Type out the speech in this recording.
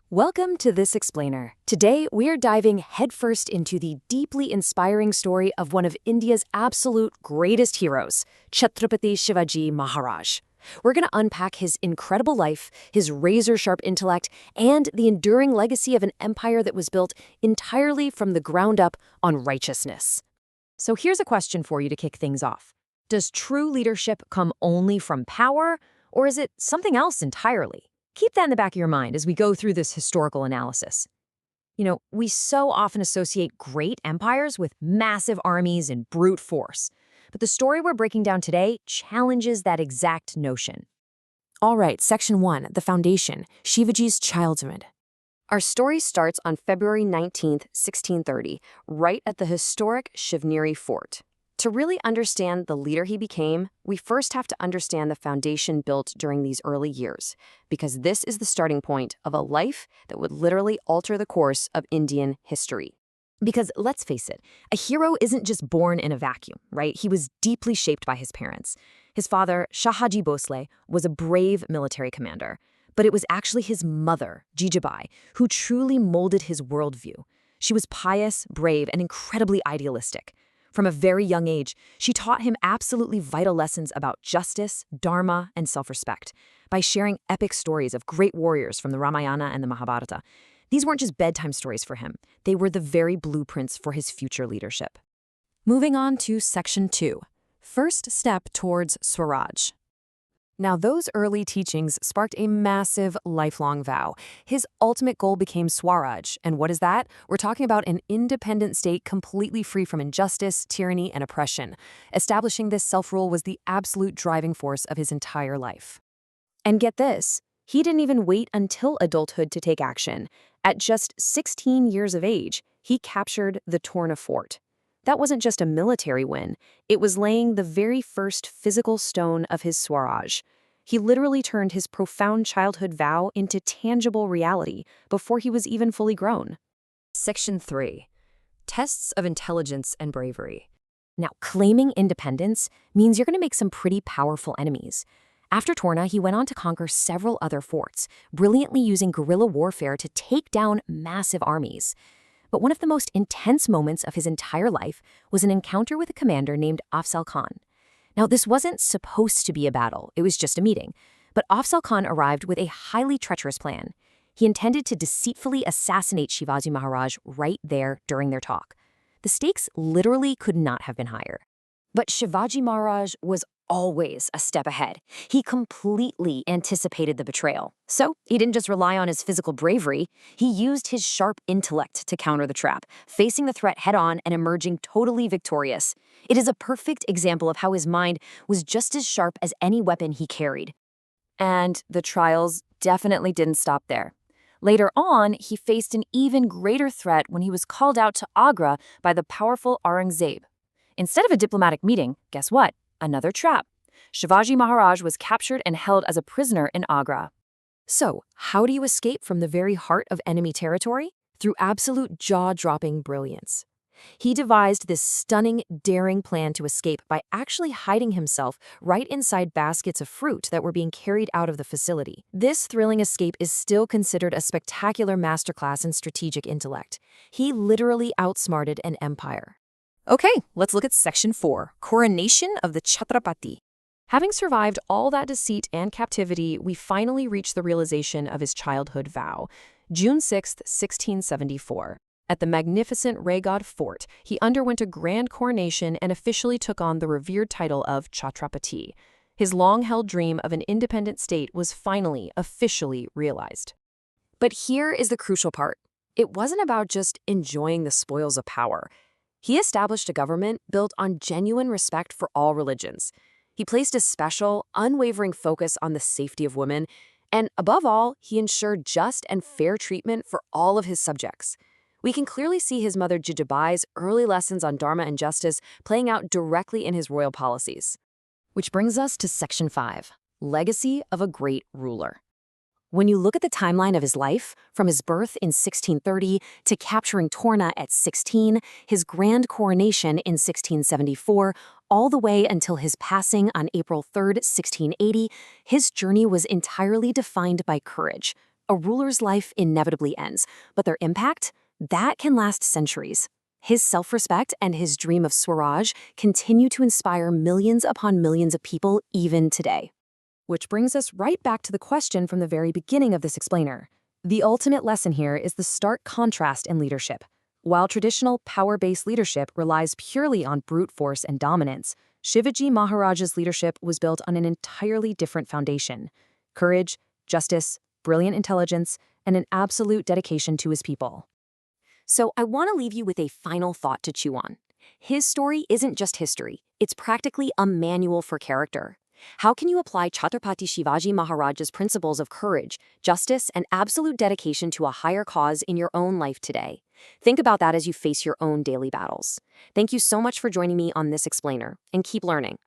Welcome to This Explainer. Today, we're diving headfirst into the deeply inspiring story of one of India's absolute greatest heroes, Chhatrapati Shivaji Maharaj. We're going to unpack his incredible life, his razor-sharp intellect, and the enduring legacy of an empire that was built entirely from the ground up on righteousness. So here's a question for you to kick things off. Does true leadership come only from power, or is it something else entirely? Keep that in the back of your mind as we go through this historical analysis. We so often associate great empires with massive armies and brute force. But the story we're breaking down today challenges that exact notion. All right, Section 1, the foundation, Shivaji's childhood. Our story starts on February 19th, 1630, right at the historic Shivneri Fort. To really understand the leader he became, we first have to understand the foundation built during these early years, because this is the starting point of a life that would literally alter the course of Indian history. Because let's face it, a hero isn't just born in a vacuum, right? He was deeply shaped by his parents. His father, Shivaji Bhosle, was a brave military commander, but it was actually his mother, Jijabai, who truly molded his worldview. She was pious, brave, and incredibly idealistic. From a very young age, she taught him absolutely vital lessons about justice, dharma, and self-respect by sharing epic stories of great warriors from the Ramayana and the Mahabharata. These weren't just bedtime stories for him. They were the very blueprints for his future leadership. Moving on to Section 2, First Step Towards Swaraj. Now, those early teachings sparked a massive, lifelong vow. His ultimate goal became Swaraj. And what is that? We're talking about an independent state completely free from injustice, tyranny, and oppression. Establishing this self-rule was the absolute driving force of his entire life. And get this, he didn't even wait until adulthood to take action. At just 16 years of age, he captured the Torna Fort. That wasn't just a military win. It was laying the very first physical stone of his Swaraj. He literally turned his profound childhood vow into tangible reality before he was even fully grown. Section 3. Tests of Intelligence and Bravery. Now, claiming independence means you're going to make some pretty powerful enemies. After Torna, he went on to conquer several other forts, brilliantly using guerrilla warfare to take down massive armies. But one of the most intense moments of his entire life was an encounter with a commander named Afzal Khan. Now, this wasn't supposed to be a battle, it was just a meeting. But Afzal Khan arrived with a highly treacherous plan. He intended to deceitfully assassinate Shivaji Maharaj right there during their talk. The stakes literally could not have been higher. But Shivaji Maharaj was always a step ahead. He completely anticipated the betrayal. So he didn't just rely on his physical bravery, he used his sharp intellect to counter the trap, facing the threat head-on and emerging totally victorious. It is a perfect example of how his mind was just as sharp as any weapon he carried. And the trials definitely didn't stop there. Later on, he faced an even greater threat when he was called out to Agra by the powerful Aurangzeb. Instead of a diplomatic meeting, guess what? Another trap. Shivaji Maharaj was captured and held as a prisoner in Agra. So, how do you escape from the very heart of enemy territory? Through absolute jaw-dropping brilliance. He devised this stunning, daring plan to escape by actually hiding himself right inside baskets of fruit that were being carried out of the facility. This thrilling escape is still considered a spectacular masterclass in strategic intellect. He literally outsmarted an empire. Okay, let's look at Section 4, Coronation of the Chhatrapati. Having survived all that deceit and captivity, we finally reach the realization of his childhood vow. June 6, 1674. At the magnificent Raigad Fort, he underwent a grand coronation and officially took on the revered title of Chhatrapati. His long-held dream of an independent state was finally, officially realized. But here is the crucial part. It wasn't about just enjoying the spoils of power. He established a government built on genuine respect for all religions. He placed a special, unwavering focus on the safety of women, and above all, he ensured just and fair treatment for all of his subjects. We can clearly see his mother Jijabai's early lessons on dharma and justice playing out directly in his royal policies. Which brings us to Section 5, Legacy of a Great Ruler. When you look at the timeline of his life, from his birth in 1630 to capturing Torna at 16, his grand coronation in 1674, all the way until his passing on April 3, 1680, his journey was entirely defined by courage, A ruler's life inevitably ends, but their impact? That can last centuries. His self-respect and his dream of Swaraj continue to inspire millions upon millions of people even today. Which brings us right back to the question from the very beginning of this explainer. The ultimate lesson here is the stark contrast in leadership. While traditional power-based leadership relies purely on brute force and dominance, Shivaji Maharaj's leadership was built on an entirely different foundation: courage, justice, brilliant intelligence, and an absolute dedication to his people. So I want to leave you with a final thought to chew on. His story isn't just history, it's practically a manual for character. How can you apply Chhatrapati Shivaji Maharaj's principles of courage, justice, and absolute dedication to a higher cause in your own life today? Think about that as you face your own daily battles. Thank you so much for joining me on this explainer, and keep learning.